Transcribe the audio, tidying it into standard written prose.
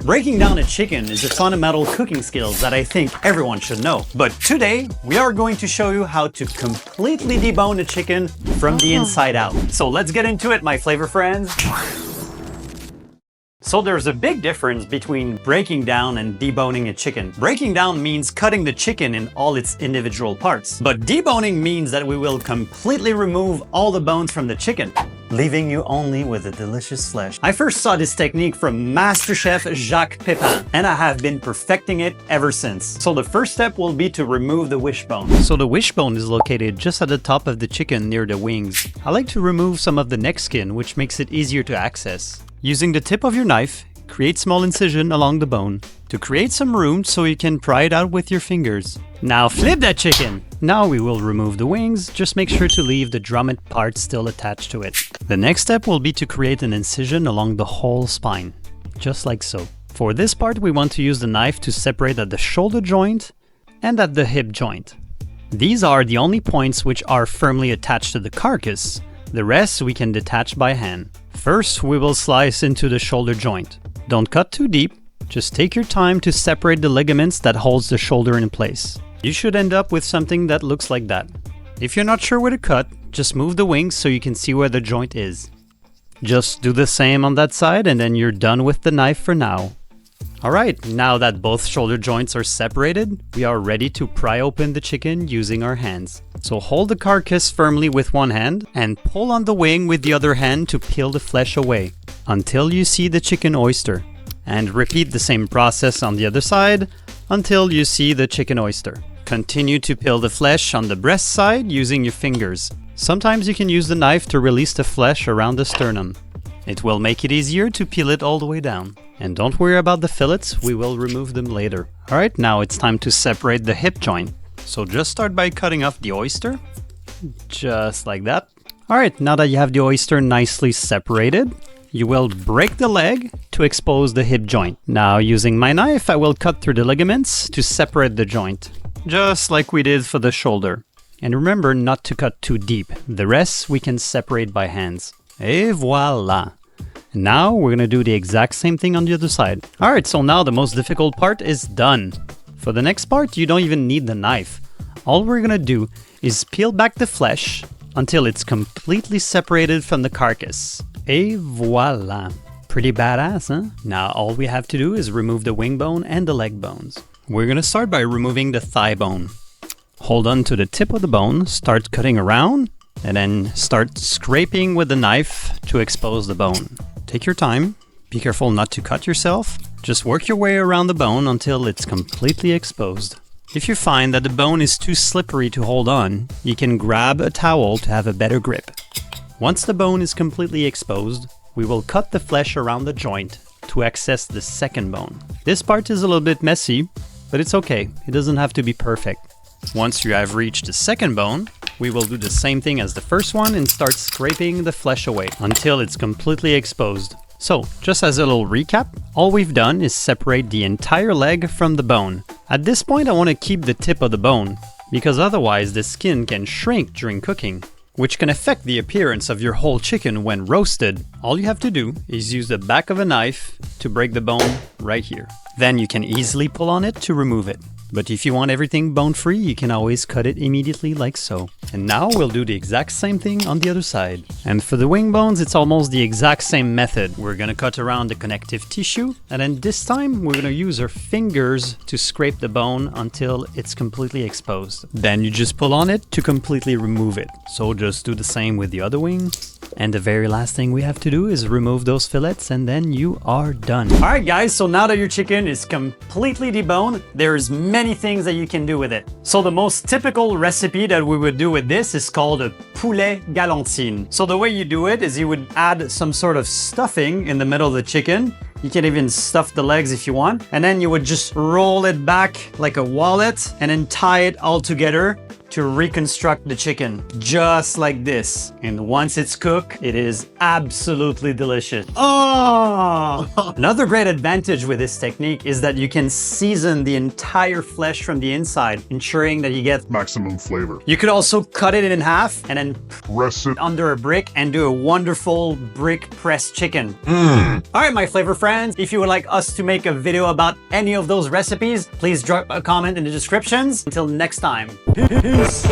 Breaking down a chicken is a fundamental cooking skill that I think everyone should know. But today, we are going to show you how to completely debone a chicken from the inside out. So let's get into it, my flavor friends. So there's a big difference between breaking down and deboning a chicken. Breaking down means cutting the chicken in all its individual parts. But deboning means that we will completely remove all the bones from the chicken, leaving you only with the delicious flesh. I first saw this technique from Master Chef Jacques Pepin, and I have been perfecting it ever since. So the first step will be to remove the wishbone. So the wishbone is located just at the top of the chicken near the wings. I like to remove some of the neck skin, which makes it easier to access. Using the tip of your knife, create small incision along the bone to create some room so you can pry it out with your fingers. Now flip that chicken! Now we will remove the wings, just make sure to leave the drummet part still attached to it. The next step will be to create an incision along the whole spine, just like so. For this part we want to use the knife to separate at the shoulder joint and at the hip joint. These are the only points which are firmly attached to the carcass. The rest we can detach by hand. First, we will slice into the shoulder joint. Don't cut too deep, just take your time to separate the ligaments that holds the shoulder in place. You should end up with something that looks like that. If you're not sure where to cut, just move the wings so you can see where the joint is. Just do the same on that side and then you're done with the knife for now. Alright, now that both shoulder joints are separated, we are ready to pry open the chicken using our hands. So hold the carcass firmly with one hand and pull on the wing with the other hand to peel the flesh away until you see the chicken oyster. And repeat the same process on the other side until you see the chicken oyster. Continue to peel the flesh on the breast side using your fingers. Sometimes you can use the knife to release the flesh around the sternum. It will make it easier to peel it all the way down. And don't worry about the fillets, we will remove them later. Alright, now it's time to separate the hip joint. So just start by cutting off the oyster, just like that. Alright, now that you have the oyster nicely separated, you will break the leg to expose the hip joint. Now using my knife, I will cut through the ligaments to separate the joint, just like we did for the shoulder. And remember not to cut too deep, the rest we can separate by hands. Et voila! Now we're gonna do the exact same thing on the other side. Alright, so now the most difficult part is done. For the next part, you don't even need the knife. All we're gonna do is peel back the flesh until it's completely separated from the carcass. Et voila! Pretty badass, huh? Now all we have to do is remove the wing bone and the leg bones. We're gonna start by removing the thigh bone. Hold on to the tip of the bone, start cutting around, and then start scraping with the knife to expose the bone. Take your time, be careful not to cut yourself. Just work your way around the bone until it's completely exposed. If you find that the bone is too slippery to hold on, you can grab a towel to have a better grip. Once the bone is completely exposed, we will cut the flesh around the joint to access the second bone. This part is a little bit messy, but it's okay, it doesn't have to be perfect. Once you have reached the second bone, we will do the same thing as the first one and start scraping the flesh away until it's completely exposed. So, just as a little recap, all we've done is separate the entire leg from the bone. At this point I want to keep the tip of the bone, because otherwise the skin can shrink during cooking, which can affect the appearance of your whole chicken when roasted. All you have to do is use the back of a knife to break the bone right here. Then you can easily pull on it to remove it. But if you want everything bone-free, you can always cut it immediately like so. And now we'll do the exact same thing on the other side. And for the wing bones, it's almost the exact same method. We're gonna cut around the connective tissue, and then this time we're gonna use our fingers to scrape the bone until it's completely exposed. Then you just pull on it to completely remove it. So just do the same with the other wing. And the very last thing we have to do is remove those fillets and then you are done. Alright guys, so now that your chicken is completely deboned, there's many things that you can do with it. So the most typical recipe that we would do with this is called a poulet galantine. So the way you do it is you would add some sort of stuffing in the middle of the chicken. You can even stuff the legs if you want. And then you would just roll it back like a wallet and then tie it all together to reconstruct the chicken, just like this. And once it's cooked, it is absolutely delicious. Oh! Another great advantage with this technique is that you can season the entire flesh from the inside, ensuring that you get maximum flavor. You could also cut it in half and then Press it under a brick and do a wonderful brick pressed chicken. All right, my flavor friends, if you would like us to make a video about any of those recipes, please drop a comment in the descriptions. Until next time, peace.